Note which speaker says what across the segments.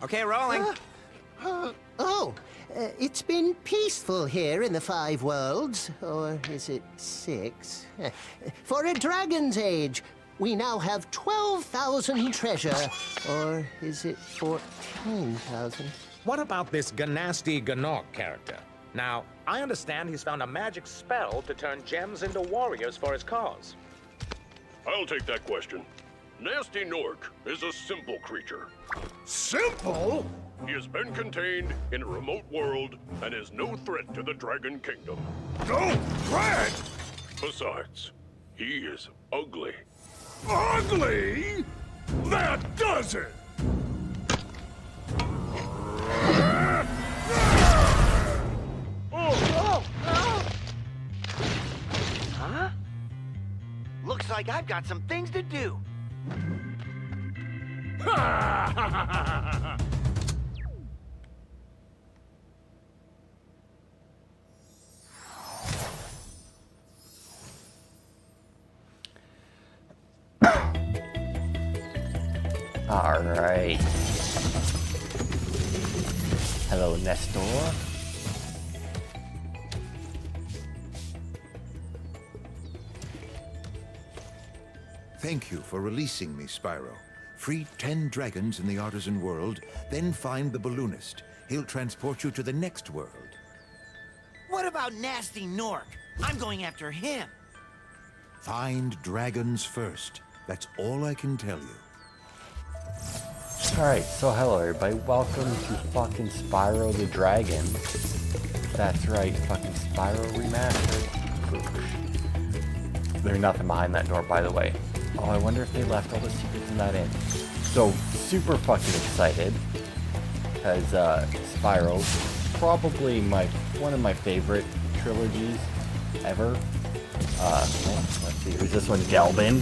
Speaker 1: Okay, rolling.
Speaker 2: It's been peaceful here in the Five Worlds, or is it 6? For a dragon's age, we now have 12,000 treasure, or is it 14,000?
Speaker 3: What about this Gnasty Gnorc character? Now, I understand he's found a magic spell to turn gems into warriors for his cause.
Speaker 4: I'll take that question. Gnasty Gnorc is a simple creature.
Speaker 5: Simple?
Speaker 4: He has been contained in a remote world and is no threat to the Dragon Kingdom.
Speaker 5: No threat?
Speaker 4: Besides, he is ugly.
Speaker 5: Ugly? That does it!
Speaker 1: Huh? Looks like I've got some things to do.
Speaker 6: All right. Hello, Nestor.
Speaker 7: Thank you for releasing me, Spyro. Free 10 dragons in the artisan world, then find the balloonist. He'll transport you to the next world.
Speaker 1: What about Gnasty Gnorc? I'm going after him.
Speaker 7: Find dragons first. That's all I can tell you.
Speaker 6: Alright, so hello everybody. Welcome to fucking Spyro the Dragon. That's right, fucking Spyro Remastered. There's nothing behind that door, by the way. Oh, I wonder if they left all the secrets in that in. So, super fucking excited. Because, Spyro, probably one of my favorite trilogies ever. Let's see, who's this one? Delvin?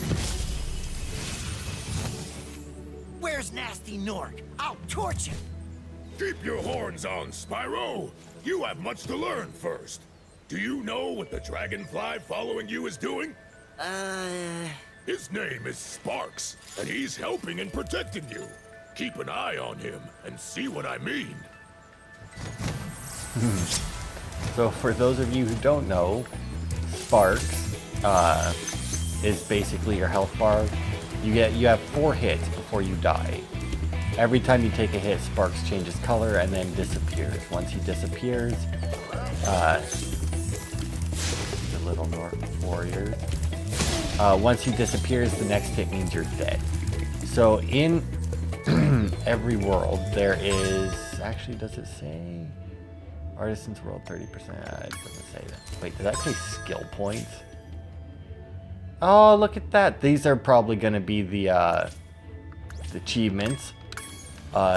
Speaker 1: Where's Gnasty Gnorc? I'll torch him.
Speaker 5: Keep your horns on, Spyro. You have much to learn first. Do you know what the dragonfly following you is doing? His name is Sparks, and he's helping and protecting you. Keep an eye on him and see what I mean.
Speaker 6: So for those of you who don't know, Sparks is basically your health bar. You have 4 hits before you die. Every time you take a hit, Sparks changes color and then disappears. Once he disappears, the little Gnorc warriors. Once he disappears, the next hit means you're dead. So in every world, there is... Actually, does it say... Artisan's World 30%? It doesn't say that. Wait, did that say skill points? Oh, look at that. These are probably going to be the achievements.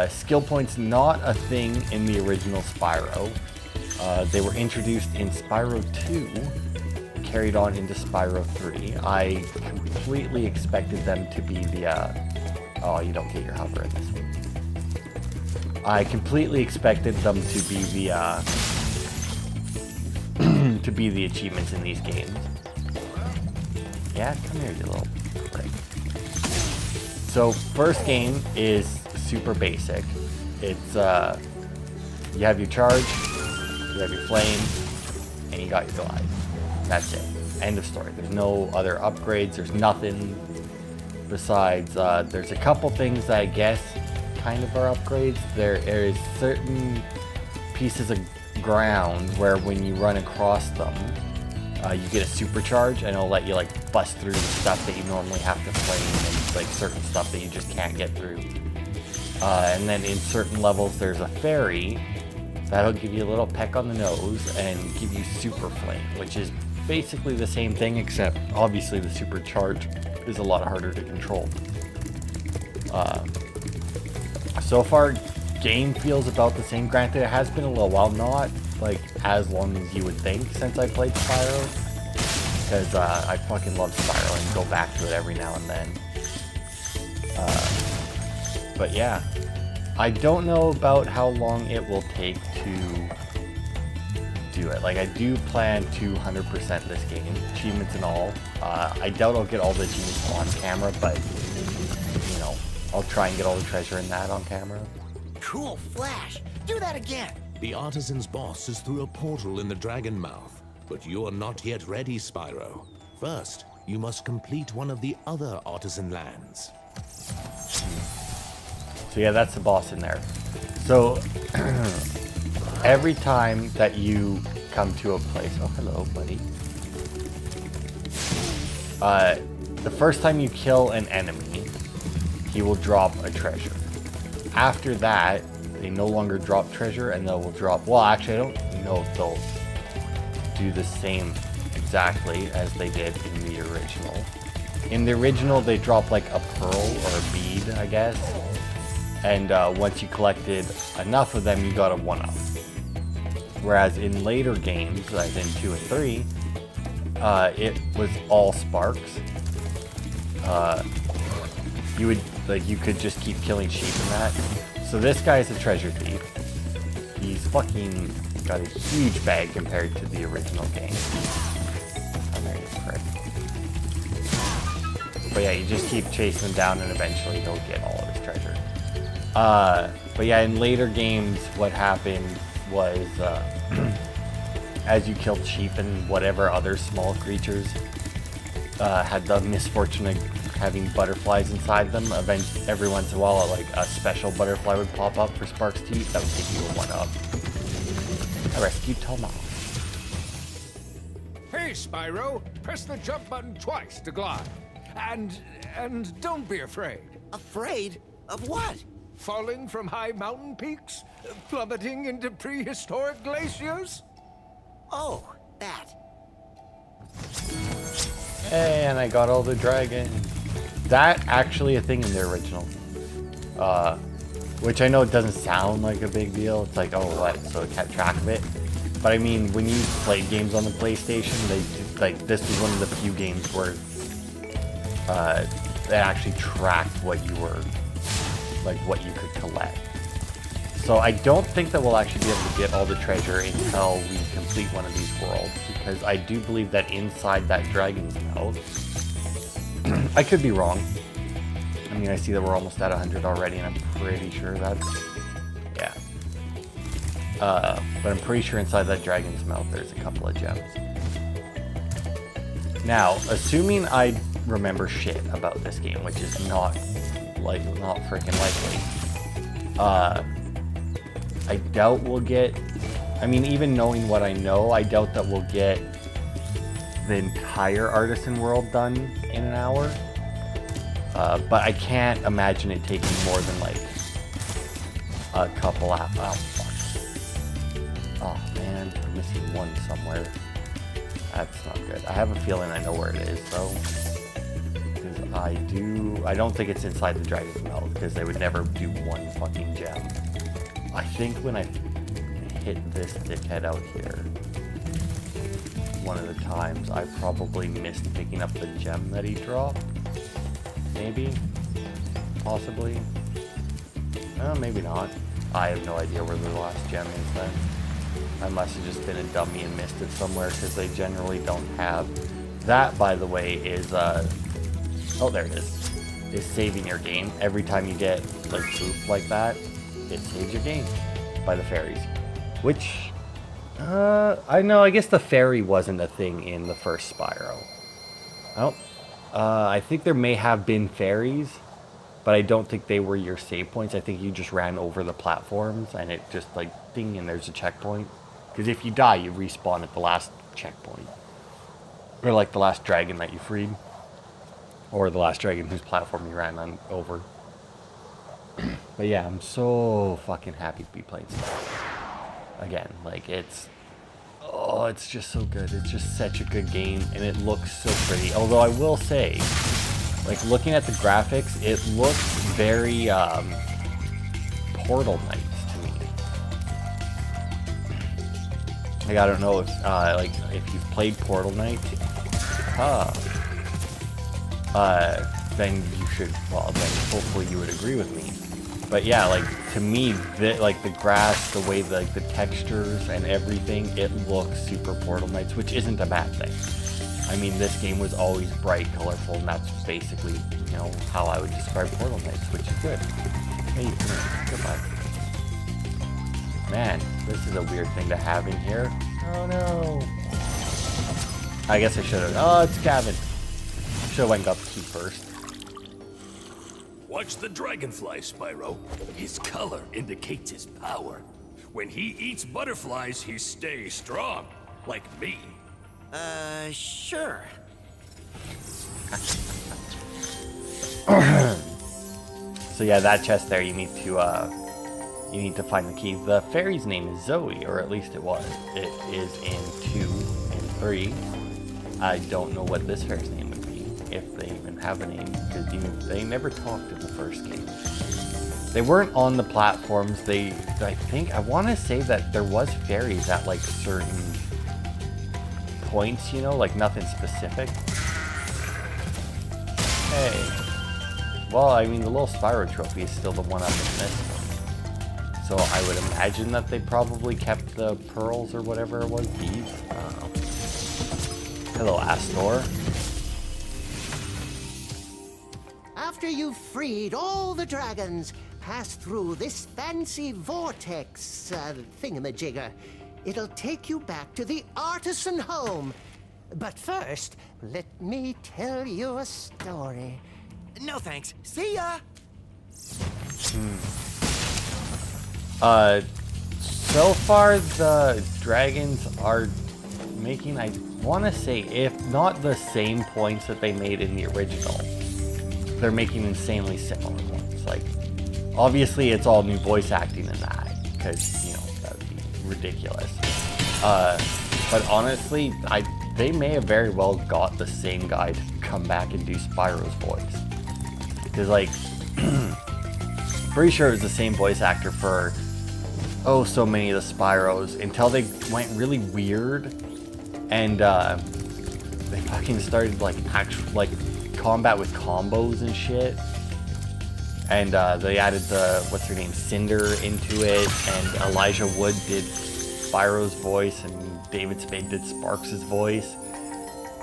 Speaker 6: Skill points, not a thing in the original Spyro. They were introduced in Spyro 2, carried on into Spyro 3. I completely expected them to be the... Oh, you don't get your hover in this one. I completely expected them to be the to be the achievements in these games. Yeah, come here, you little prick. So, first game is super basic. It's you have your charge, you have your flame, and you got your glide. That's it. End of story. There's no other upgrades. There's nothing besides. There's a couple things that I guess kind of are upgrades. There is certain pieces of ground where when you run across them, you get a supercharge, and it'll let you like bust through the stuff that you normally have to flame, and like certain stuff that you just can't get through. And then in certain levels, there's a fairy that'll give you a little peck on the nose and give you super flame, which is basically the same thing, except obviously the supercharge is a lot harder to control. So far, game feels about the same. Granted, it has been a little while, not like as long as you would think since I played Spyro, because I fucking love Spyro and go back to it every now and then. But yeah, I don't know about how long it will take to do it. Like, I do plan to 100% this game, achievements and all. I doubt I'll get all the achievements on camera, but, you know, I'll try and get all the treasure in that on camera.
Speaker 1: Cool flash. Do that again.
Speaker 8: The artisan's boss is through a portal in the dragon mouth, but you're not yet ready, Spyro. First, you must complete one of the other artisan lands.
Speaker 6: So yeah, that's the boss in there. So every time that you come to a place, oh hello, buddy. The first time you kill an enemy, he will drop a treasure. After that, they no longer drop treasure, and they will drop. Well, actually, I don't know if they'll do the same exactly as they did in the original. In the original, they drop like a pearl or a bead, I guess. And once you collected enough of them, you got a 1-up. Whereas in later games, like in 2 and 3, it was all sparks. You could just keep killing sheep in that. So this guy is a treasure thief. He's fucking got a huge bag compared to the original game. Oh, there you prick. But yeah, you just keep chasing him down and eventually he'll get all of his treasure. But yeah, in later games, what happened was, as you killed sheep and whatever other small creatures had the misfortune of having butterflies inside them, every once in a while, like a special butterfly would pop up for Sparks to eat. That would give you a 1-up. I rescued Tomas.
Speaker 9: Hey, Spyro! Press the jump button twice to glide. And don't be afraid.
Speaker 1: Afraid? Of what?
Speaker 9: Falling from high mountain peaks? Plummeting into prehistoric glaciers?
Speaker 1: Oh, that.
Speaker 6: Hey, and I got all the dragons. That actually a thing in the original. Which I know it doesn't sound like a big deal. It's like, oh, what? So it kept track of it. But I mean, when you played games on the PlayStation, this was one of the few games where they actually tracked what you were, like what you could collect. So I don't think that we'll actually be able to get all the treasure until we complete one of these worlds, because I do believe that inside that dragon's mouth, I could be wrong. I mean, I see that we're almost at 100 already, and I'm pretty sure that's, yeah. But I'm pretty sure inside that dragon's mouth there's a couple of gems. Now, assuming I remember shit about this game, which is not freaking likely, I doubt we'll get, I mean, even knowing what I know, I doubt that we'll get the entire Artisan world done in an hour. But I can't imagine it taking more than like a couple hours. Oh, fuck. Oh, man, I'm missing one somewhere. That's not good. I have a feeling I know where it is, though. Because I don't think it's inside the dragon's mouth, because they would never do one fucking gem. I think when I hit this dickhead out here, one of the times, I probably missed picking up the gem that he dropped. Maybe? Possibly? Maybe not. I have no idea where the last gem is then. I must have just been a dummy and missed it somewhere, because they generally don't have. That, by the way, is, oh, there it is. Is saving your game. Every time you get, like, poop like that, it saves your game by the fairies. Which, I know, I guess the fairy wasn't a thing in the first Spyro. Oh, I think there may have been fairies, but I don't think they were your save points. I think you just ran over the platforms and it just like ding and there's a checkpoint. Because if you die, you respawn at the last checkpoint. Or like the last dragon that you freed. Or the last dragon whose platform you ran on over. But yeah, I'm so fucking happy to be playing Spyro. Again, like it's just so good. It's just such a good game, and it looks so pretty. Although I will say, like looking at the graphics, it looks very Portal Knights to me. Like I don't know if like if you've played Portal Knights, then you should. Well, then hopefully you would agree with me. But yeah, like to me, like the grass, the way the textures and everything, it looks super Portal Knights, which isn't a bad thing. I mean, this game was always bright, colorful, and that's basically, you know, how I would describe Portal Knights, which is good. Hey, come here. Goodbye. Man, this is a weird thing to have in here. Oh no. I guess I should have. Oh, it's Gavin. Should have went up to first.
Speaker 5: Watch the dragonfly, Spyro. His color indicates his power. When he eats butterflies, he stays strong, like me.
Speaker 1: Sure.
Speaker 6: So yeah, that chest there, you need to find the key. The fairy's name is Zoe, or at least it was. It is in 2 and 3. I don't know what this fairy's name would be, if they even have a name, because they never talked in the first game. They weren't on the platforms. I want to say that there was fairies at like certain points, you know, like nothing specific. Hey. Well, I mean, the little Spyro trophy is still the one up in this one. So I would imagine that they probably kept the pearls or whatever it was, beads. I don't know. Hello, Astor.
Speaker 2: After you've freed all the dragons, pass through this fancy vortex thingamajigger. It'll take you back to the artisan home. But first, let me tell you a story.
Speaker 1: No thanks. See ya!
Speaker 6: So far the dragons are making, I want to say, if not the same points that they made in the original, they're making insanely similar ones. Like, obviously it's all new voice acting in that, because, you know, that would be ridiculous. But honestly, they may have very well got the same guy to come back and do Spyro's voice. Because, like, pretty sure it was the same voice actor for, oh, so many of the Spyros, until they went really weird, and, they fucking started, like, combat with combos and shit. And, they added the, what's her name, Cinder into it, and Elijah Wood did Spyro's voice, and David Spade did Sparks' voice.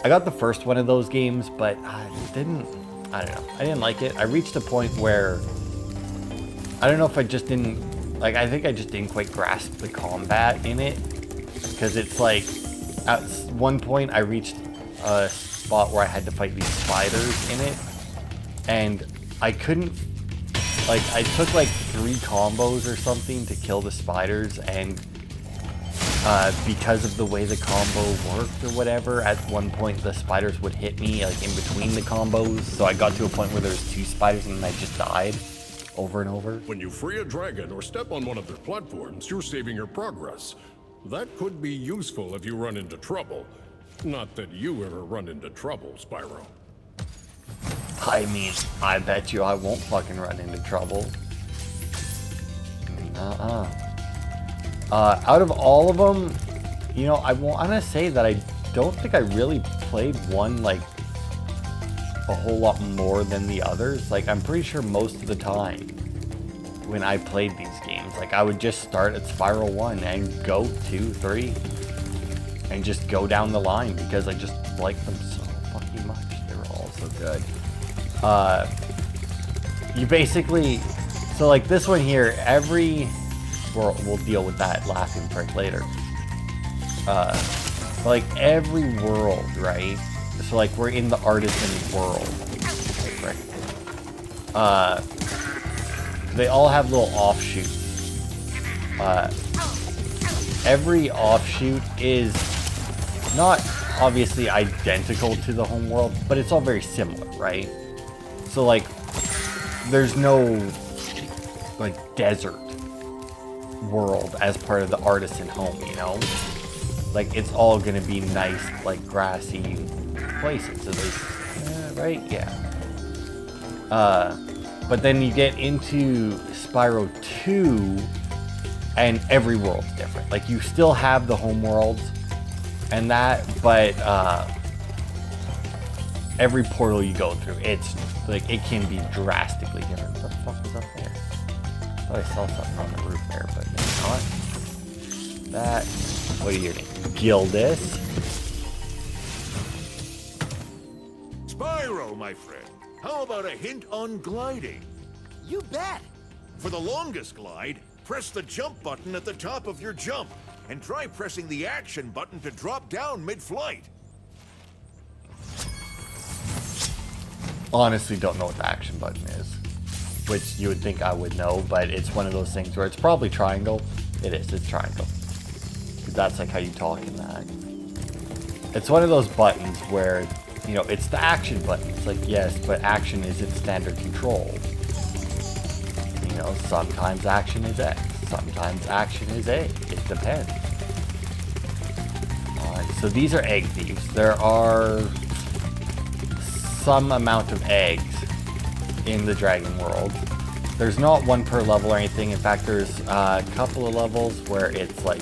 Speaker 6: I got the first one of those games, but I don't know. I didn't like it. I reached a point where I don't know if I just didn't, like, I think I just didn't quite grasp the combat in it. Because it's like, at one point I reached a spot where I had to fight these spiders in it. And I couldn't, like, I took like 3 combos or something to kill the spiders, and because of the way the combo worked or whatever, at one point the spiders would hit me like in between the combos, so I got to a point where there was 2 spiders and I just died over and over.
Speaker 4: When you free a dragon or step on one of their platforms, you're saving your progress. That could be useful if you run into trouble. Not that you ever run into trouble, Spyro.
Speaker 6: I mean, I bet you I won't fucking run into trouble. Out of all of them, you know, I want to say that I don't think I really played one, like, a whole lot more than the others. Like, I'm pretty sure most of the time when I played these games, like, I would just start at Spyro 1 and go 2, 3, and just go down the line because I just liked them so fucking much. They were all so good. You basically, so like this one here, we'll deal with that laughing prick later. Like every world, right? So like we're in the artisan world. Right? They all have little offshoots. Every offshoot is not obviously identical to the home world, but it's all very similar, right? So like there's no like desert world as part of the artisan home, you know? Like it's all gonna be nice, like grassy places, at least, right? Yeah. But then you get into Spyro 2 and every world's different. Like you still have the home worlds and that, but every portal you go through, it's like it can be drastically different. What the fuck is up there? I thought I saw something on the roof there, but maybe not. That, what are your name? Gildas?
Speaker 7: Spyro, my friend, how about a hint on gliding?
Speaker 1: You bet.
Speaker 7: For the longest glide, Press the jump button at the top of your jump, and try pressing the action button to drop down mid-flight.
Speaker 6: Honestly, don't know what the action button is, which you would think I would know, but it's one of those things where it's probably triangle. It is, it's triangle. Because that's like how you talk in that. It's one of those buttons where, you know, it's the action button. It's like, yes, but action is its standard control. You know, sometimes action is X, sometimes action is A. It depends. Alright, so these are egg thieves. There are some amount of eggs in the dragon world. There's not one per level or anything. In fact, there's a couple of levels where it's like,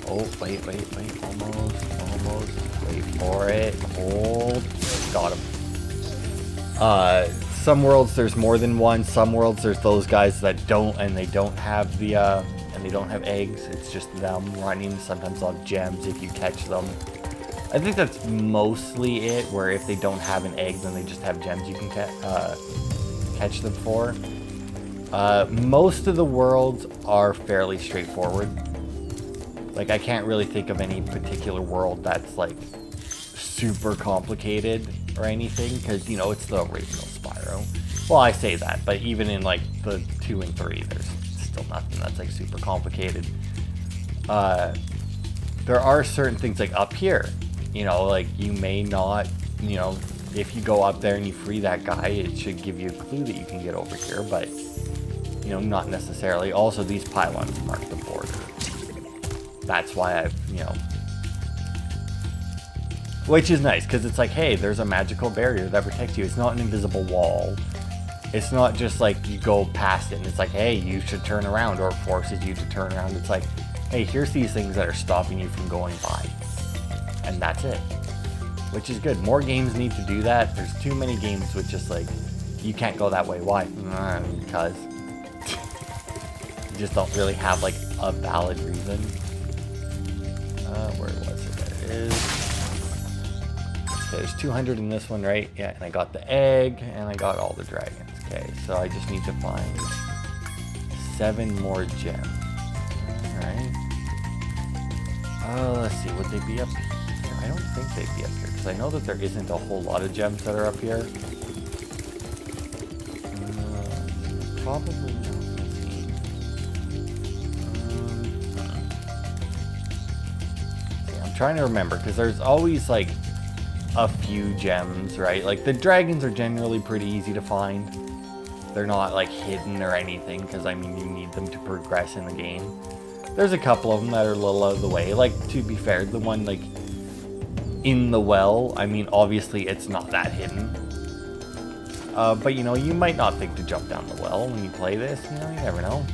Speaker 6: oh, wait, almost, wait for it, hold, got him. Some worlds there's more than one. Some worlds there's those guys that don't, and they don't have the, and they don't have eggs. It's just them running. Sometimes they'll have gems if you catch them. I think that's mostly it, where if they don't have an egg, then they just have gems you can catch them for. Most of the worlds are fairly straightforward. Like, I can't really think of any particular world that's, like, super complicated or anything, because, you know, it's the original Spyro. Well, I say that, but even in, like, the 2 and 3, there's still nothing that's, like, super complicated. There are certain things, like, up here. You know, like, you may not, you know, if you go up there and you free that guy, it should give you a clue that you can get over here, but, you know, not necessarily. Also, these pylons mark the border. That's why I've, you know, which is nice, because it's like, hey, there's a magical barrier that protects you. It's not an invisible wall. It's not just like you go past it and it's like, hey, you should turn around, or it forces you to turn around. It's like, hey, here's these things that are stopping you from going by. And that's it. Which is good. More games need to do that. There's too many games with just like, you can't go that way. Why? Because you just don't really have like a valid reason. Where was it? There it is. Okay, there's 200 in this one, right? Yeah, and I got the egg, and I got all the dragons. Okay, so I just need to find 7 more gems. Alright. Let's see, would they be up here? I don't think they'd be up here, because I know that there isn't a whole lot of gems that are up here. Probably not. I'm trying to remember, because there's always like a few gems, right? Like the dragons are generally pretty easy to find. They're not like hidden or anything, because I mean you need them to progress in the game. There's a couple of them that are a little out of the way. Like, to be fair, the one like in the well, I mean obviously it's not that hidden. But you know, you might not think to jump down the well when you play this, you know, you never know.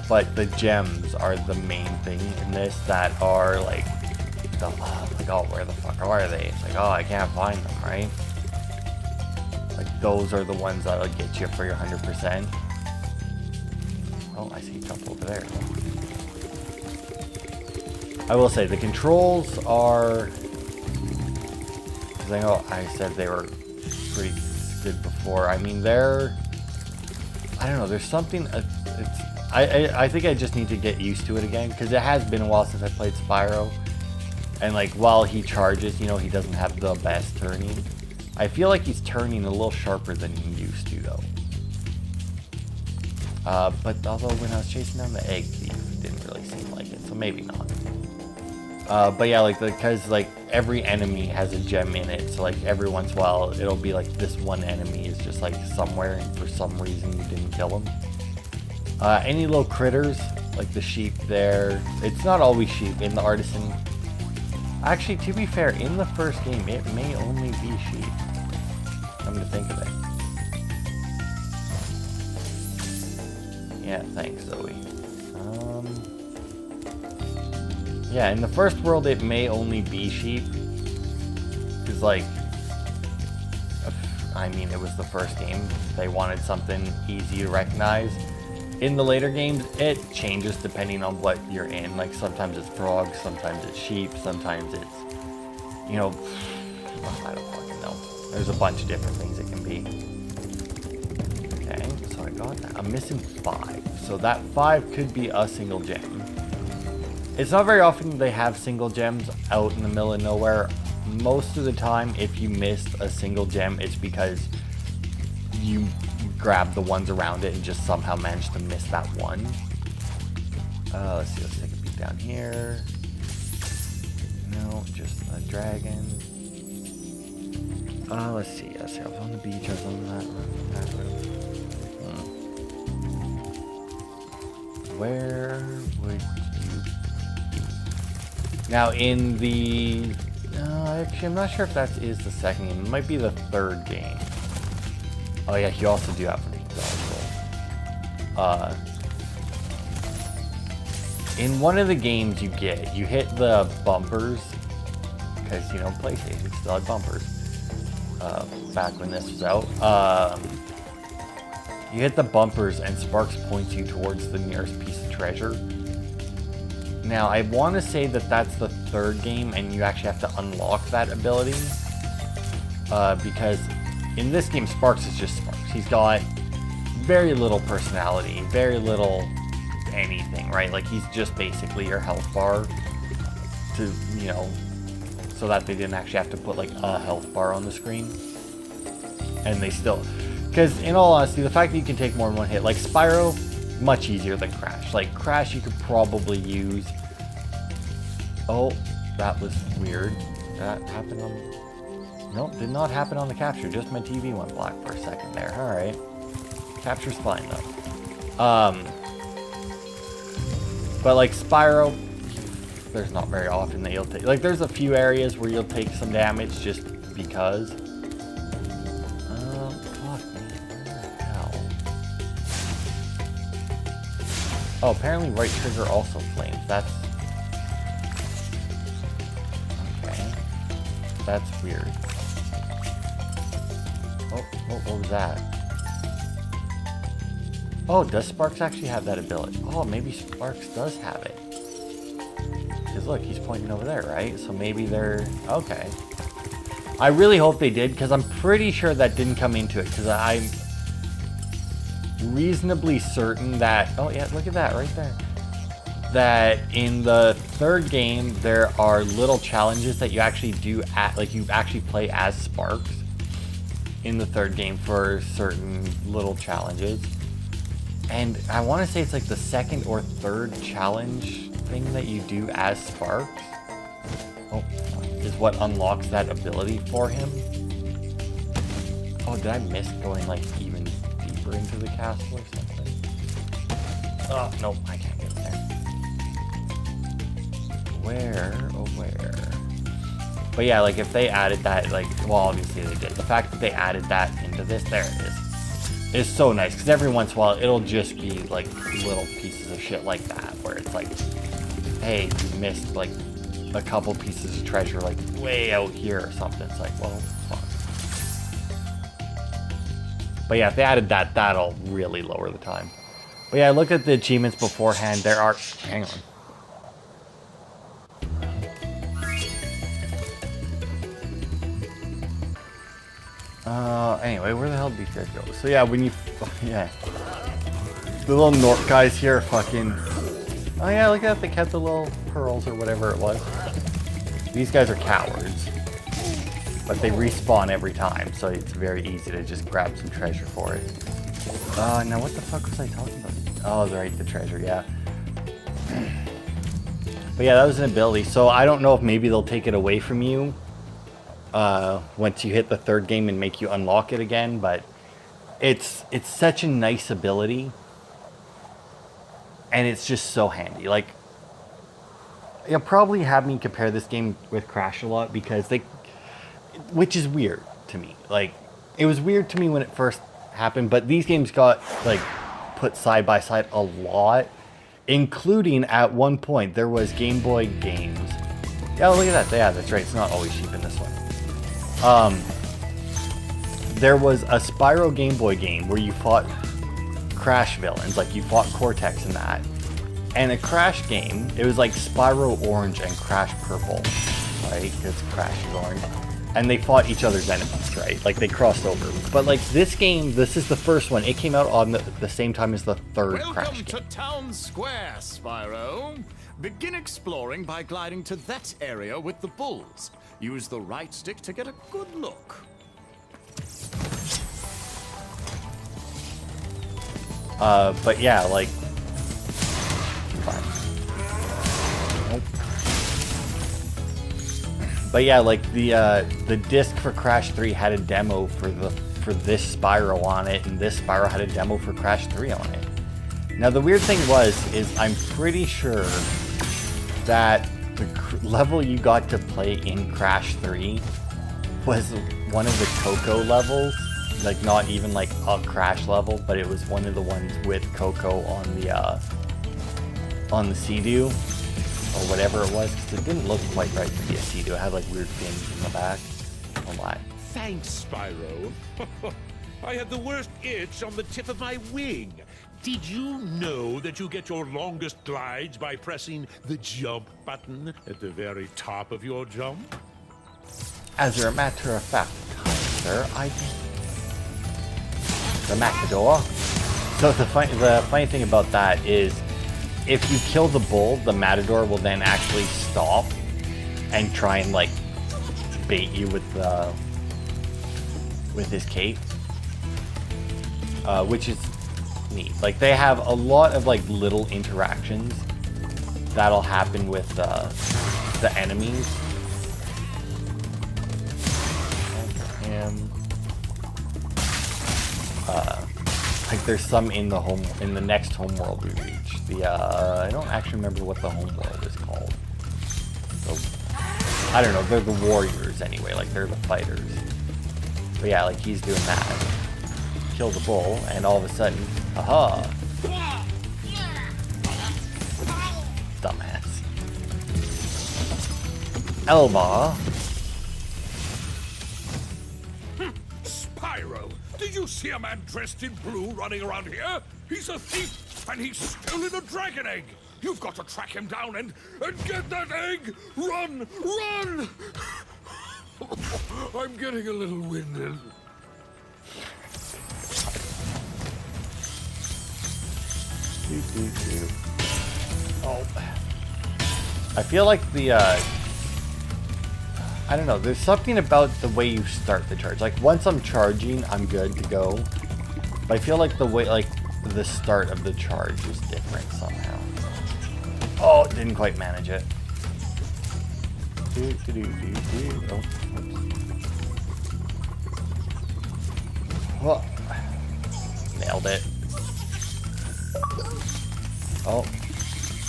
Speaker 6: But the gems are the main thing in this that are like, like, oh, where the fuck are they? It's like, oh, I can't find them, right? Like, those are the ones that'll get you for your 100%. Oh, I see you jump over there. I will say, the controls are, because I know I said they were pretty good before. I mean, they're, I don't know, there's something, I think I just need to get used to it again, because it has been a while since I played Spyro. And like, while he charges, you know, he doesn't have the best turning. I feel like he's turning a little sharper than he used to, though. But although when I was chasing down the egg thief, it didn't really seem like it, so maybe not. But yeah, like, because like every enemy has a gem in it, so like every once in a while it'll be like this one enemy is just like somewhere, and for some reason you didn't kill him. Any little critters, like the sheep there, it's not always sheep in the artisan. Actually, to be fair, in the first game, it may only be sheep. Come to think of it. Yeah, thanks, Zoe. Yeah, in the first world, it may only be sheep. Because, like, I mean, it was the first game. They wanted something easy to recognize. In the later games, it changes depending on what you're in. Like, sometimes it's frogs, sometimes it's sheep, sometimes it's, you know, I don't fucking know. There's a bunch of different things it can be. Okay, so I I got that. I'm missing 5. So that 5 could be a single gem. It's not very often they have single gems out in the middle of nowhere. Most of the time, if you missed a single gem, it's because you grabbed the ones around it and just somehow managed to miss that one. Let's see, let's take a peek down here. No, just a dragon. Let's see, I was on the beach, I was on that road. Where would you be? Now in the... actually, I'm not sure if that is the second game. It might be the third game. Oh yeah, you also do have the dodgeball. In one of the games you hit the bumpers, because, you know, PlayStation still had bumpers back when this was out. You hit the bumpers and Sparks points you towards the nearest piece of treasure. Now, I want to say that that's the third game and you actually have to unlock that ability. Because in this game, Sparks is just Sparks. He's got very little personality, very little anything, right? Like, he's just basically your health bar to, you know, so that they didn't actually have to put like a health bar on the screen. And they still, because in all honesty, the fact that you can take more than one hit, like Spyro, much easier than Crash. Like Crash you could probably use, oh, that was weird. That happened on, nope, did not happen on the capture, just my TV went black for a second there. All right, capture's fine though. But like Spyro, there's not very often that you'll take, like there's a few areas where you'll take some damage just because. Fuck me, where the hell? Oh, apparently right trigger also flames, that's... Okay. That's weird. Oh, what was that? Oh, does Sparks actually have that ability? Oh, maybe Sparks does have it. Because look, he's pointing over there, right? So maybe they're... Okay. I really hope they did, because I'm pretty sure that didn't come into it, because I'm reasonably certain that... Oh, yeah, look at that right there. That in the third game, there are little challenges that you actually do, like you actually play as Sparks in the third game for certain little challenges. And I want to say it's like the second or third challenge thing that you do as Sparks, oh, is what unlocks that ability for him. Oh, did I miss going like even deeper into the castle or something? Oh, nope, I can't get there. Where, oh where? But yeah, like if they added that, like, well, obviously they did. The fact that they added that into this, there it is so nice, because every once in a while it'll just be like little pieces of shit like that where it's like, hey, you missed like a couple pieces of treasure like way out here or something. It's like, well, fuck. But yeah, if they added that, that'll really lower the time. But yeah, I looked at the achievements beforehand. There are, hang on. Anyway, where the hell did these guys go? So yeah, when you, yeah, the little Gnorc guys here are fucking, oh yeah, look at that, they kept the little pearls or whatever it was. These guys are cowards, but they respawn every time, so it's very easy to just grab some treasure for it. Now what the fuck was I talking about? Oh, right, the treasure, yeah. But yeah, that was an ability, so I don't know if maybe they'll take it away from you once you hit the third game and make you unlock it again, but it's such a nice ability, and it's just so handy. Like, you'll probably have me compare this game with Crash a lot, because they, which is weird to me. Like, it was weird to me when it first happened, but these games got like put side by side a lot, including at one point there was Game Boy games. Yeah, look at that. Yeah, that's right, it's not always cheap in this one. There was a Spyro Game Boy game where you fought Crash villains, like you fought Cortex in that. And a Crash game, it was like Spyro Orange and Crash Purple, right? Because Crash is orange. and they fought each other's enemies, right? Like, they crossed over. But, like, this game, this is the first one. It came out on the same time as the third Crash
Speaker 10: Welcome
Speaker 6: game.
Speaker 10: to Town Square, Spyro. Begin exploring by gliding to that area with the bulls. Use the right stick to get a good look.
Speaker 6: But yeah, like... Fine. Nope. But yeah, like, the disc for Crash 3 had a demo for this Spyro on it, and this Spyro had a demo for Crash 3 on it. Now, the weird thing is I'm pretty sure that the level you got to play in Crash 3 was one of the Coco levels. Like, not even like a Crash level, but it was one of the ones with Coco on the Sea-Doo, or whatever it was, because it didn't look quite right to be a Sea-Doo. It had like weird fins in the back. Oh my.
Speaker 8: Thanks, Spyro. I had the worst itch on the tip of my wing. Did you know that you get your longest glides by pressing the jump button at the very top of your jump?
Speaker 6: As a matter of fact, sir, I did. The Matador. So the funny thing about that is, if you kill the bull, the Matador will then actually stop and try and like bait you with his cape, which is neat. Like, they have a lot of like little interactions that'll happen with the enemies. Like, there's some in the next homeworld we reach. I don't actually remember what the homeworld is called. So, I don't know. They're the warriors anyway. Like, they're the fighters. But yeah, like, he's doing that. Kill the bull, and all of a sudden, aha! Dumbass. Elba.
Speaker 5: Spyro, did you see a man dressed in blue running around here? He's a thief, and he's stolen a dragon egg. You've got to track him down and get that egg. Run, run! I'm getting a little winded.
Speaker 6: Oh. I feel like I don't know, there's something about the way you start the charge. Like, once I'm charging, I'm good to go. But I feel like the way, like, the start of the charge is different somehow. Oh, didn't quite manage it. Oh, nailed it. Oh,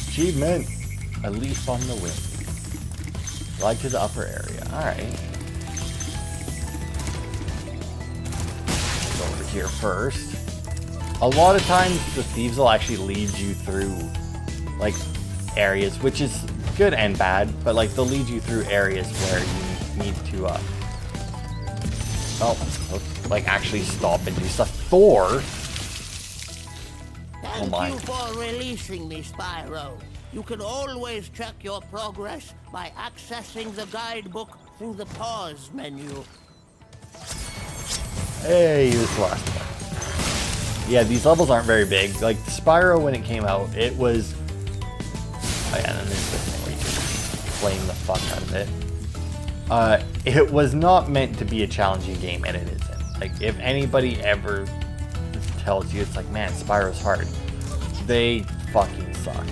Speaker 6: achievement. A leaf on the wind. Glide to the upper area. Alright. Go over here first. A lot of times the thieves will actually lead you through like areas, which is good and bad, but like they'll lead you through areas where you need to like actually stop and do stuff. Thor.
Speaker 11: Thank you for releasing me, Spyro. You can always check your progress by accessing the guidebook through the pause menu.
Speaker 6: Hey, he was the last one. Yeah, these levels aren't very big. Like, Spyro, when it came out, it was... Oh yeah, and then there's this thing where you can flame the fuck out of it. It was not meant to be a challenging game, and it isn't. Like, if anybody ever tells you, it's like, man, Spyro's hard, they fucking suck.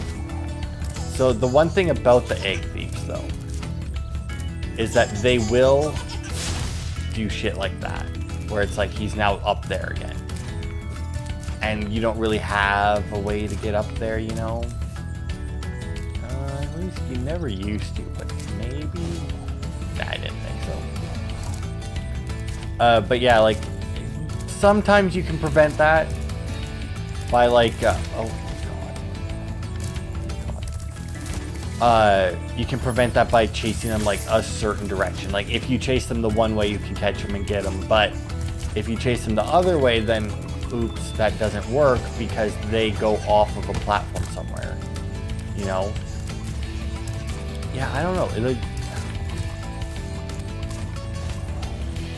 Speaker 6: So the one thing about the egg thieves, though, is that they will do shit like that, where it's like he's now up there again, and you don't really have a way to get up there, you know. At least you never used to, but maybe. Nah, I didn't think so. But yeah, like sometimes you can prevent that by like, you can prevent that by chasing them like a certain direction. Like if you chase them the one way, you can catch them and get them. But if you chase them the other way, then oops, that doesn't work because they go off of a platform somewhere. You know? Yeah, I don't know.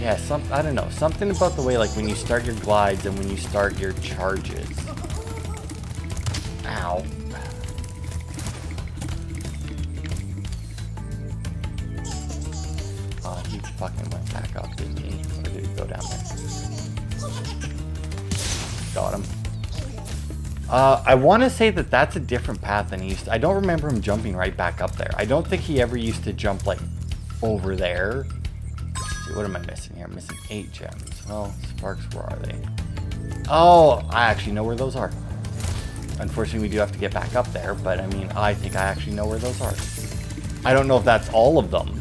Speaker 6: Yeah, I don't know. Something about the way, like, when you start your glides and when you start your charges. Ow. Oh, he fucking went back up, didn't he? Or did he go down there? Got him. I want to say that that's a different path than he used to. I don't remember him jumping right back up there. I don't think he ever used to jump, like, over there. Let's see, what am I missing here? I'm missing 8 gems. Well, sparks, where are they? Oh, I actually know where those are. Unfortunately, we do have to get back up there, but I mean, I think I actually know where those are. I don't know if that's all of them,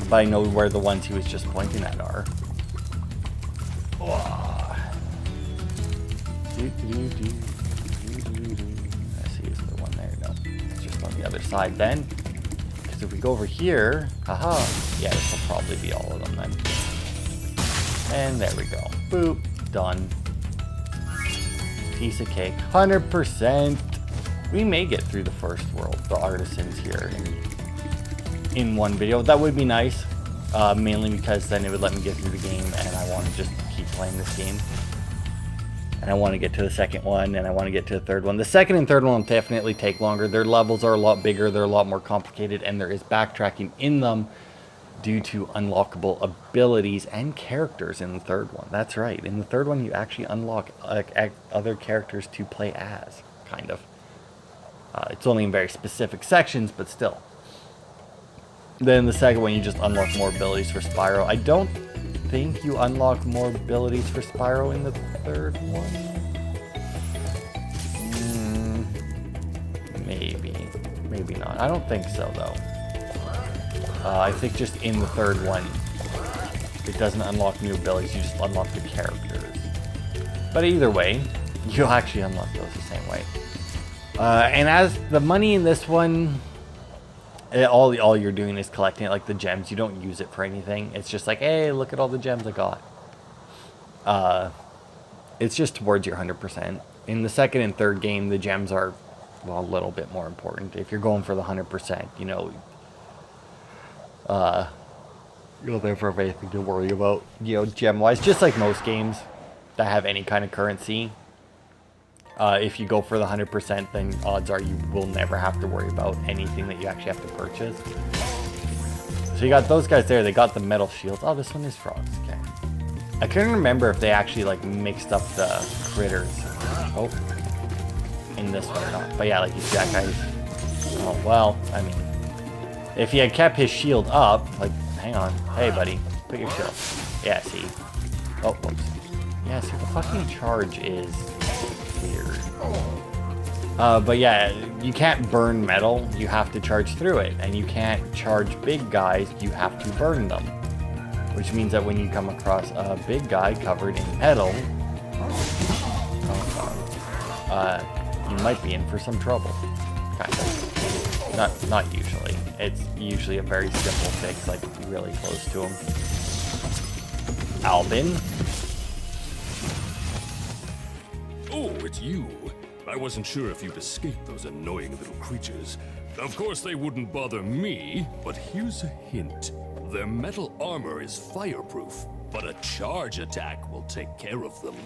Speaker 6: but I know where the ones he was just pointing at are. Oh. I see, is there one there? No, it's just on the other side then. Because if we go over here, haha, yeah, this will probably be all of them then. And there we go. Boop, done. Piece of cake, 100%. We may get through the first world, the artisans here, in one video. That would be nice, mainly because then it would let me get through the game, and I want to just keep playing this game. And I want to get to the second one, and I want to get to the third one. The second and third one will definitely take longer. Their levels are a lot bigger, they're a lot more complicated, and there is backtracking in them due to unlockable abilities and characters in the third one. That's right. In the third one, you actually unlock other characters to play as, kind of. It's only in very specific sections, but still. Then the second one, you just unlock more abilities for Spyro. I don't think you unlock more abilities for Spyro in the third one. Maybe not. I don't think so, though. I think just in the third one, it doesn't unlock new abilities, you just unlock the characters. But either way, you'll actually unlock those the same way. And as the money in this one, all you're doing is collecting it, like the gems. You don't use it for anything. It's just like, hey, look at all the gems I got. It's just towards your 100%. In the second and third game, the gems are, well, a little bit more important. If you're going for the 100%, you know, you'll never have anything to worry about, you know, gem-wise. Just like most games that have any kind of currency. If you go for the 100%, then odds are you will never have to worry about anything that you actually have to purchase. So you got those guys there. They got the metal shields. Oh, this one is frogs. Okay. I couldn't remember if they actually, like, mixed up the critters. Oh. In this one or not. But yeah, like, you see that guy's... Oh, well, I mean... If he had kept his shield up, like, hang on. Hey, buddy. Put your shield. Yeah, see. Oh, whoops. Yeah, see, the fucking charge is weird. But yeah, you can't burn metal. You have to charge through it. And you can't charge big guys. You have to burn them. Which means that when you come across a big guy covered in metal, you might be in for some trouble. Kind of. Not usually. It's usually a very simple fix, like really close to him. Albin?
Speaker 5: Oh, it's you. I wasn't sure if you'd escaped those annoying little creatures. Of course they wouldn't bother me, but here's a hint. Their metal armor is fireproof, but a charge attack will take care of them.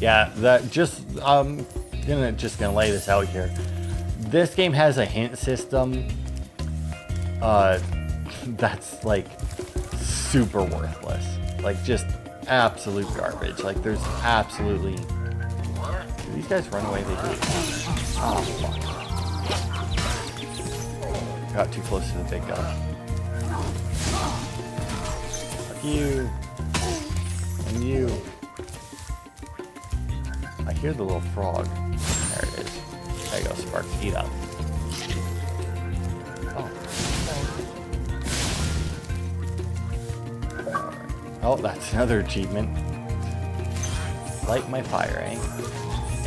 Speaker 6: Yeah, that just gonna lay this out here. This game has a hint system that's like super worthless. Like just absolute garbage. Like there's absolutely... Do these guys run away? They do. Oh, fuck. Got too close to the big guy. Fuck you. And you. I hear the little frog. There it is. There you go, Sparks. Eat up. Oh, that's another achievement. Light my fire, eh?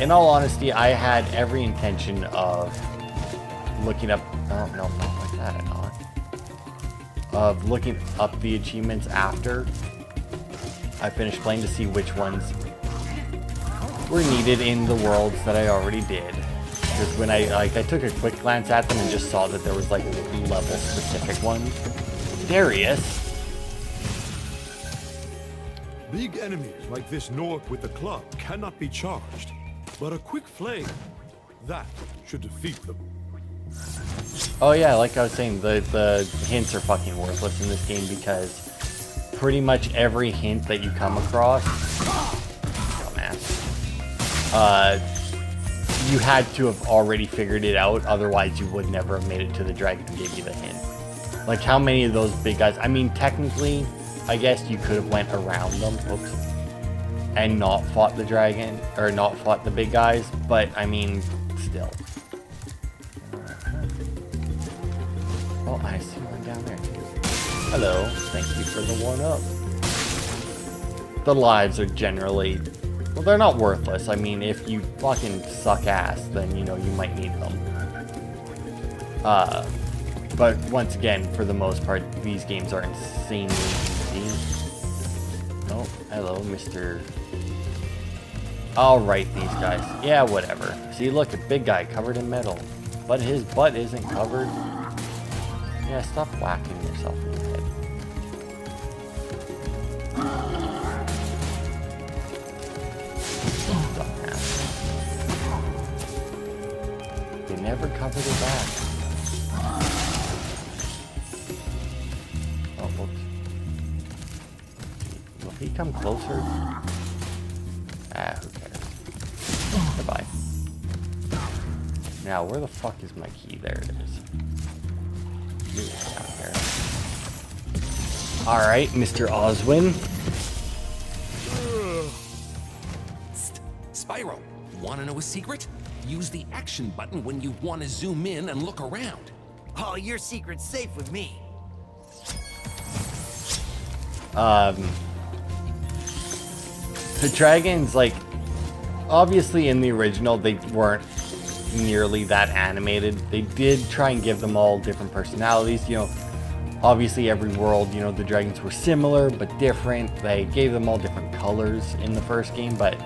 Speaker 6: In all honesty, I had every intention of looking up... Oh, no, not like that, not. Of looking up the achievements after I finished playing to see which ones were needed in the worlds that I already did. Because when I took a quick glance at them and just saw that there was like level specific ones, There he is.
Speaker 12: Big enemies like this Gnorc with the club cannot be charged, but a quick flame, that should defeat them.
Speaker 6: Oh yeah, like I was saying, the hints are fucking worthless in this game because pretty much every hint that you come across, dumbass, you had to have already figured it out, otherwise you would never have made it to the dragon who gave you the hint. Like how many of those big guys, I mean technically, I guess you could have went around them, oops, and not fought the dragon, or not fought the big guys, but I mean, still. Oh, I see one down there too. Hello, thank you for the 1-up. The lives are generally, well, they're not worthless. I mean, if you fucking suck ass, then, you know, you might need them. But once again, for the most part, these games are insanely easy. Oh, hello, Mr. I'll write these guys. Yeah, whatever. See, look, a big guy covered in metal. But his butt isn't covered. Yeah, stop whacking yourself in the head. They never covered his back. Oh, whoops. Will he come closer? Ah, who cares? Goodbye. Now, where the fuck is my key? There it is. Alright, Mr. Oswin.
Speaker 13: Spyro, wanna know a secret? Use the action button when you want to zoom in and look around.
Speaker 1: Oh, your secret's safe with me.
Speaker 6: The dragons, like, obviously in the original, they weren't nearly that animated. They did try and give them all different personalities, you know. Obviously every world, you know, the dragons were similar but different. They gave them all different colors in the first game, but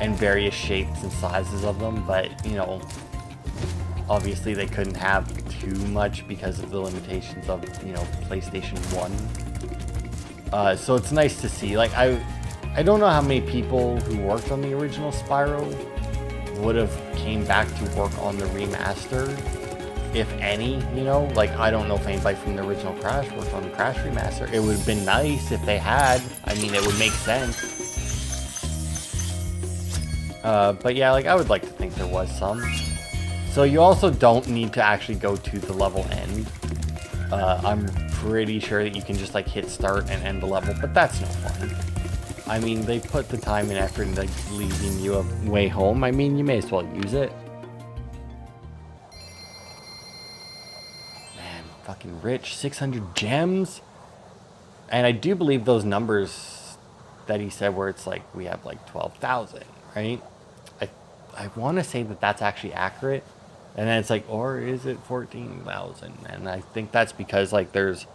Speaker 6: and various shapes and sizes of them, but you know, obviously they couldn't have too much because of the limitations of, you know, PlayStation 1. So it's nice to see. Like I don't know how many people who worked on the original Spyro would have came back to work on the remaster, if any, you know. Like I don't know if anybody from the original Crash worked on the Crash remaster. It would have been nice if they had. I mean, it would make sense. But yeah, like I would like to think there was some. So you also don't need to actually go to the level end. I'm pretty sure that you can just like hit start and end the level, but that's no fun. I mean, they put the time and effort into like, leaving you a way home. I mean, you may as well use it. Man, fucking rich. 600 gems. And I do believe those numbers that he said where it's like, we have like 12,000, right? I want to say that that's actually accurate. And then it's like, or is it 14,000? And I think that's because like there's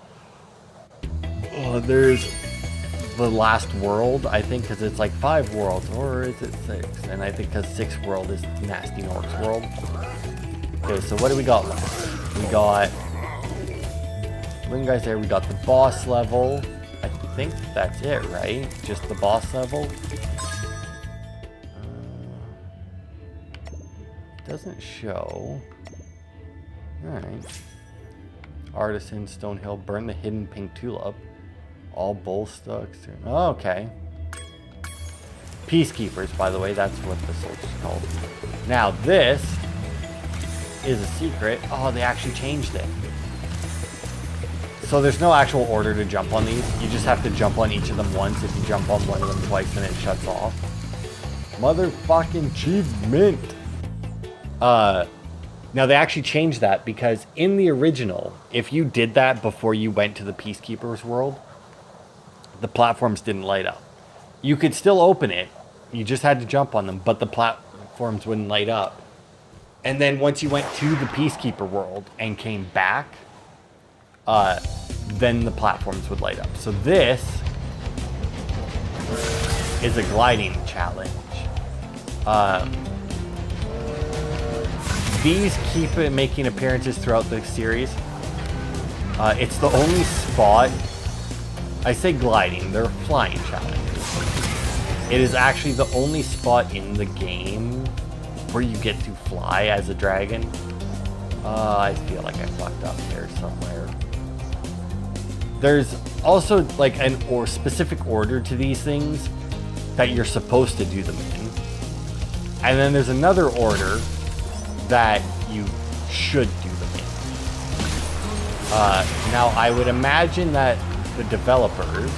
Speaker 6: the last world, I think, because it's like 5 worlds, or is it 6? And I think because 6th world is Gnasty Gnorc's world. Okay, so what do we got left? We got, look guys there, we got the boss level. I think that's it, right? Just the boss level. Doesn't show. Alright. Artisan, Stonehill, burn the hidden pink tulip. All bull stucks. Oh, okay. Peacekeepers, by the way, that's what the soldier's called. Now this is a secret. Oh, they actually changed it. So there's no actual order to jump on these. You just have to jump on each of them once. If you jump on one of them twice, then it shuts off. Motherfucking achievement. Now they actually changed that because in the original, if you did that before you went to the Peacekeepers world, the platforms didn't light up. You could still open it, you just had to jump on them, but the platforms wouldn't light up. And then once you went to the Peacekeeper world and came back, then the platforms would light up. So this is a gliding challenge. These keep making appearances throughout the series. It's the only spot, I say gliding, they're flying challenges. It is actually the only spot in the game where you get to fly as a dragon. I feel like I fucked up here somewhere. There's also like an specific order to these things that you're supposed to do them in. And then there's another order that you should do them in. Now, I would imagine that the developers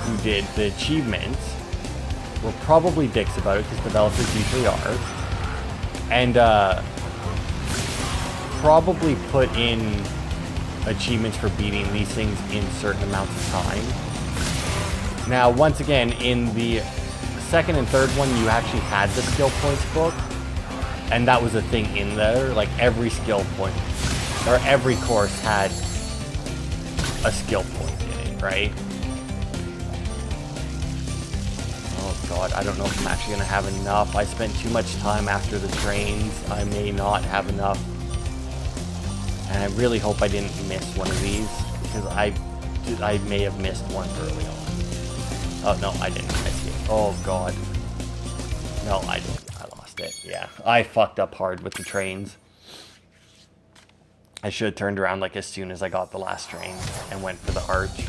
Speaker 6: who did the achievements were probably dicks about it, because developers usually are. And probably put in achievements for beating these things in certain amounts of time. Now, once again, in the second and third one, you actually had the skill points book, and that was a thing in there. Like, every skill point, or every course had a skill point in it, right? Oh god, I don't know if I'm actually gonna have enough. I spent too much time after the trains. I may not have enough. And I really hope I didn't miss one of these, because I may have missed one early on. Oh, no, I didn't. I see it. Oh, God. No, I didn't. I lost it. Yeah, I fucked up hard with the trains. I should have turned around, like, as soon as I got the last train and went for the arch.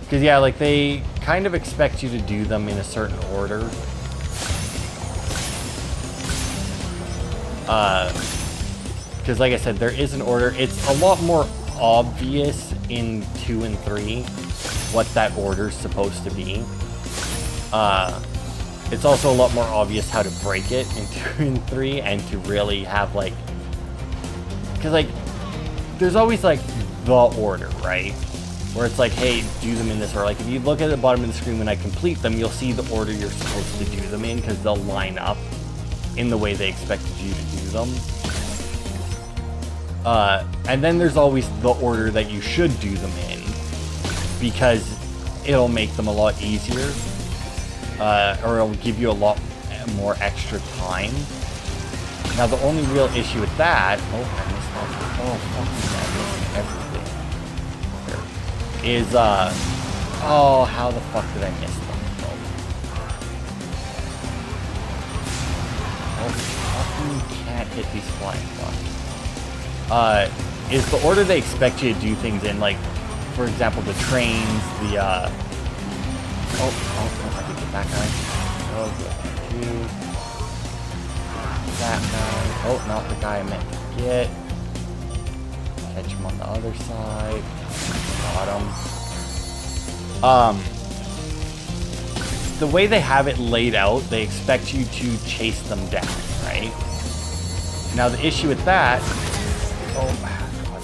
Speaker 6: Because, yeah, like, they kind of expect you to do them in a certain order. Because, like I said, there is an order. It's a lot more obvious in 2 and 3 what that order's supposed to be. It's also a lot more obvious how to break it in 2 and 3, and to really have, like... Because, like, there's always, like, the order, right? Where it's like, hey, do them in this order. Like, if you look at the bottom of the screen when I complete them, you'll see the order you're supposed to do them in, because they'll line up in the way they expected you to do them. And then there's always the order that you should do them in, because it'll make them a lot easier, or it'll give you a lot more extra time. Now, the only real issue with that... Oh, I missed that. Oh, fucking I missed everything. Is, oh, how the fuck did I miss them? Oh, fucking can't hit these flying fucks. Is the order they expect you to do things in, like, for example, the trains, the, oh, I did get that guy. Oh, good. That guy. Oh, not the guy I meant to get. Catch him on the other side. Got him. The way they have it laid out, they expect you to chase them down, right? Now, the issue with that... Oh, God.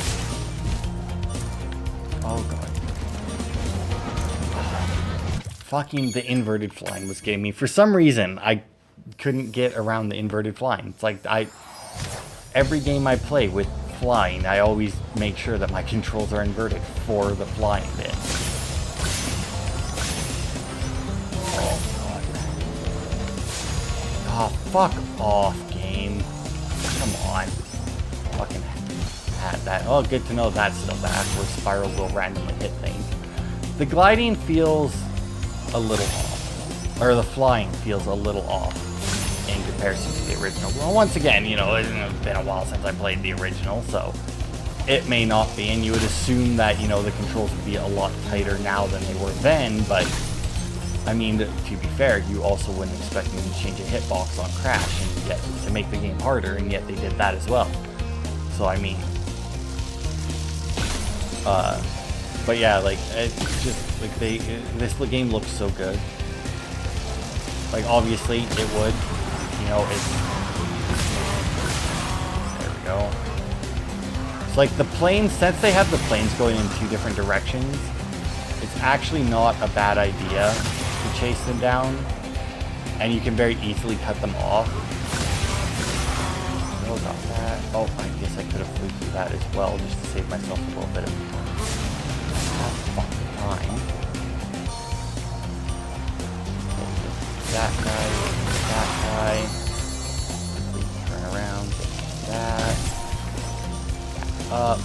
Speaker 6: Oh, God. Fucking the inverted flying was getting me. For some reason, I couldn't get around the inverted flying. It's like, every game I play with flying, I always make sure that my controls are inverted for the flying bit. Oh, God. Oh, fuck off, game. Come on. Fucking had that. Oh, good to know that's still back, where Spyro will randomly hit things. The gliding feels a little off. Or the flying feels a little off in comparison to the original. Well, once again, you know, it's been a while since I played the original, so it may not be, and you would assume that, you know, the controls would be a lot tighter now than they were then, but, I mean, to be fair, you also wouldn't expect them to change a hitbox on Crash and yet to make the game harder, and yet they did that as well. So, I mean, but yeah, like, it's just, like, this game looks so good. Like, obviously, it would. You know, it's... There we go. It's like the planes, since they have the planes going in 2 different directions, it's actually not a bad idea to chase them down. And you can very easily cut them off. Oh, got that. Oh, I guess I could have flew through that as well, just to save myself a little bit of fucking time. That guy, that guy. Turn around, that. Back up.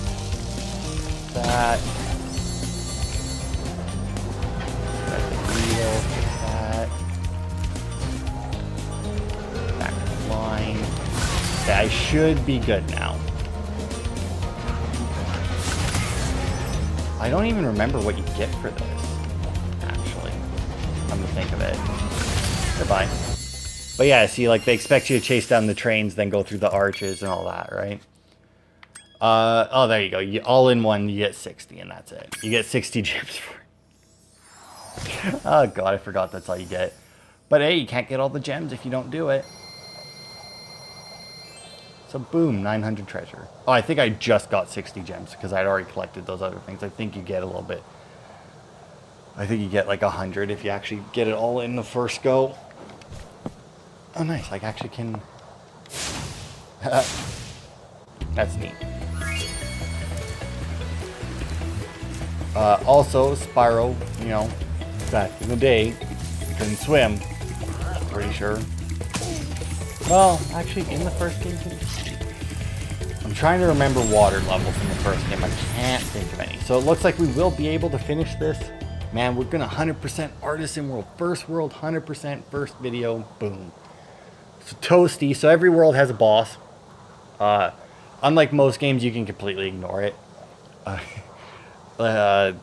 Speaker 6: I should be good now. I don't even remember what you get for this, actually. Come to think of it. Goodbye. But yeah, see, like, they expect you to chase down the trains, then go through the arches and all that, right? Oh, there you go. All in one, you get 60, and that's it. You get 60 gems for it. Oh, God, I forgot that's all you get. But hey, you can't get all the gems if you don't do it. So boom, 900 treasure. Oh, I think I just got 60 gems because I'd already collected those other things. I think you get a little bit. I think you get like 100 if you actually get it all in the first go. Oh, nice. I actually can... That's neat. Also, Spyro, you know, back in the day, couldn't swim. Pretty sure. Well, actually, in the first game, I'm trying to remember water levels in the first game. I can't think of any. So it looks like we will be able to finish this. Man, we're gonna 100% Artisan World. First world, 100% first video. Boom. So toasty. So every world has a boss. Unlike most games, you can completely ignore it. To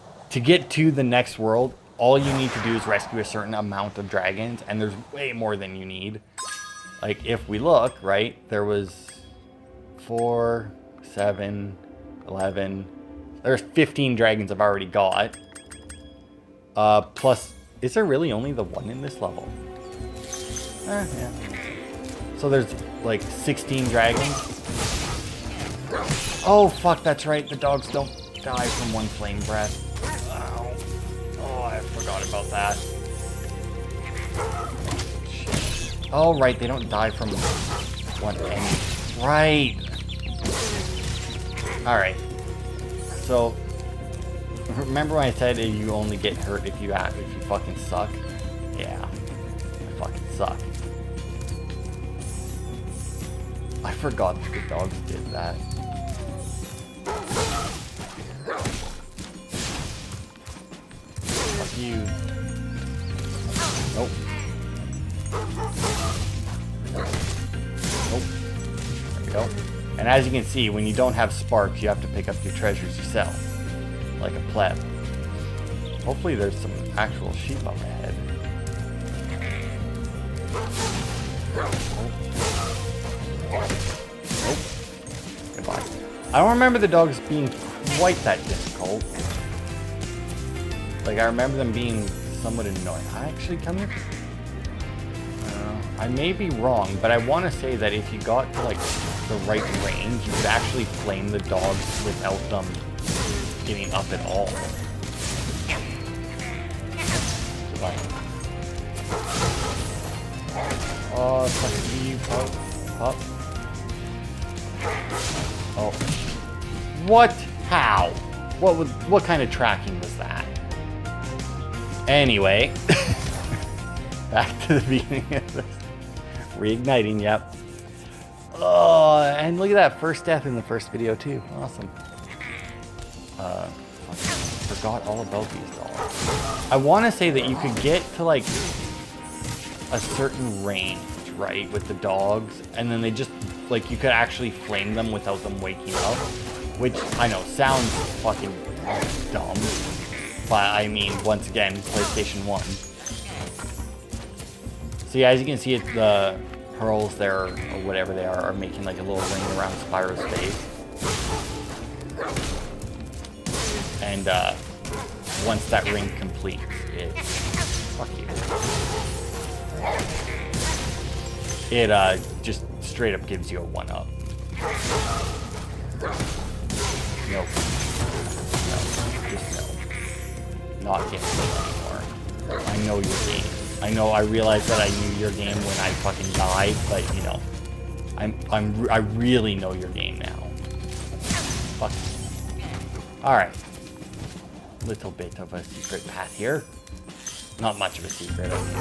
Speaker 6: get to the next world, all you need to do is rescue a certain amount of dragons, and there's way more than you need. Like, if we look, right, there was 4, 7, 11. There's 15 dragons I've already got. Plus, is there really only the one in this level? Yeah. So there's, like, 16 dragons. Oh, fuck, that's right. The dogs don't die from one flame breath. Ow. Oh, I forgot about that. Shit. Oh, right, they don't die from one enemy. Right. Alright. So, remember when I said you only get hurt if you fucking suck? Yeah. I fucking suck. I forgot that the dogs did that. Fuck you. Nope. Nope. There we go. And as you can see, when you don't have sparks, you have to pick up your treasures yourself. Like a pleb. Hopefully there's some actual sheep up ahead. Nope. Goodbye. I don't remember the dogs being quite that difficult. Like, I remember them being somewhat annoying. I actually come here. I may be wrong, but I want to say that if you got to, like, the right range, you could actually flame the dogs without them getting up at all. Goodbye. Oh, fuck you, pup. Pup. Oh. What? How? What kind of tracking was that? Anyway. Back to the beginning of this. Reigniting, yep. Oh, and look at that. First death in the first video, too. Awesome. Forgot all about these dolls. I want to say that you could get to, like, a certain range, right, with the dogs, and then they just, like, you could actually flame them without them waking up, which, I know, sounds fucking dumb, but, I mean, once again, PlayStation 1. So, yeah, as you can see, the pearls there, or whatever they are making, like, a little ring around Spyro's face. And, once that ring completes, fuck you. It, just straight up gives you a 1-up. Nope. No. Just no. Not getting it anymore. I know your game. I realized that I knew your game when I fucking died, but, you know, I really know your game now. Fuck. Alright. Little bit of a secret path here. Not much of a secret, I mean.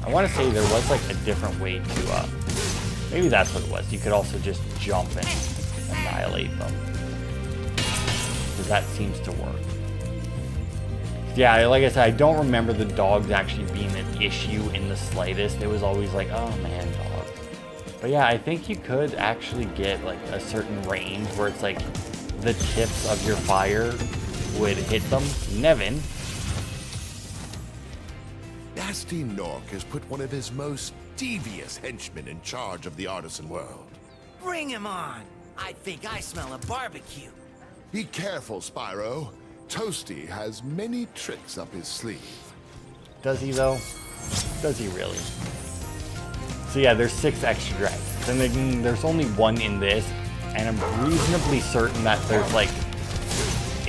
Speaker 6: I want to say there was, like, a different way to, maybe that's what it was. You could also just jump and annihilate them. Because that seems to work. Yeah, like I said, I don't remember the dogs actually being an issue in the slightest. It was always like, oh man, dogs. But yeah, I think you could actually get like a certain range where it's like the tips of your fire would hit them. Nevin.
Speaker 5: Gnasty Gnorc has put one of his most devious henchmen in charge of the artisan world.
Speaker 1: Bring him on. I think I smell a barbecue.
Speaker 5: Be careful, Spyro. Toasty has many tricks up his sleeve.
Speaker 6: Does he though? Does he really? So yeah, there's 6 extra dragons. And then there's only 1 in this. And I'm reasonably certain that there's like,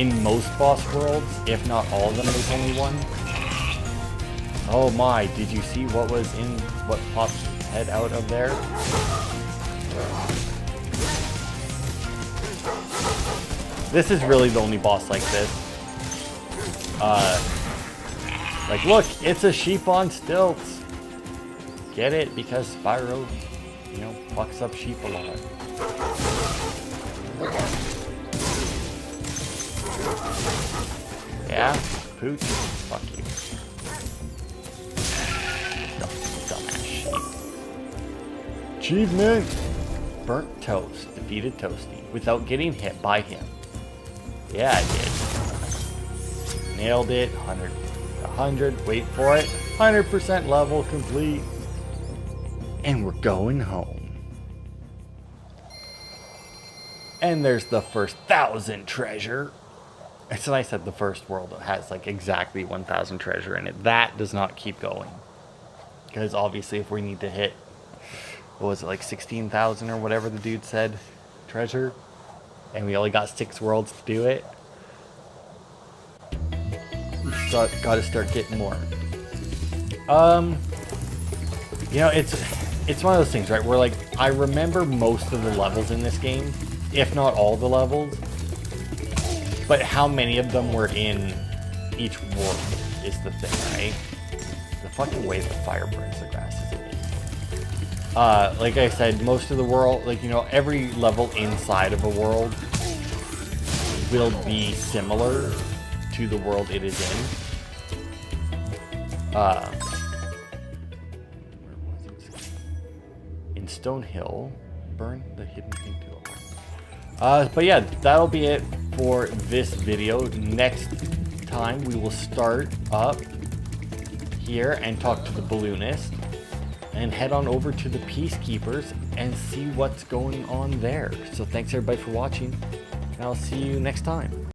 Speaker 6: in most boss worlds, if not all of them, there's only 1. Oh my, did you see what was in, what popped his head out of there? This is really the only boss like this. Like look, it's a sheep on stilts. Get it? Because Spyro, you know, fucks up sheep a lot. Yeah? Pooch? Fuck you. Dumbass sheep. Achievement! Burnt toast. Defeated Toasty without getting hit by him. Yeah, I did. Nailed it. 100. Wait for it. 100% level complete. And we're going home. And there's the first 1,000 treasure. It's nice that the first world has like exactly 1,000 treasure in it. That does not keep going. Because obviously if we need to hit, what was it, like 16,000 or whatever the dude said, treasure, and we only got 6 worlds to do it, we got to start getting more. You know, it's one of those things, right, where like I remember most of the levels in this game, if not all the levels, but how many of them were in each world is the thing, right? The fucking way the fire burns the grass is amazing. Like I said, most of the world, like, you know, every level inside of a world will be similar to the world it is in. Where was it? In Stone Hill, burn the hidden thing to a but yeah, that'll be it for this video. Next time we will start up here and talk to the balloonist and head on over to the Peacekeepers and see what's going on there. So thanks everybody for watching, and I'll see you next time.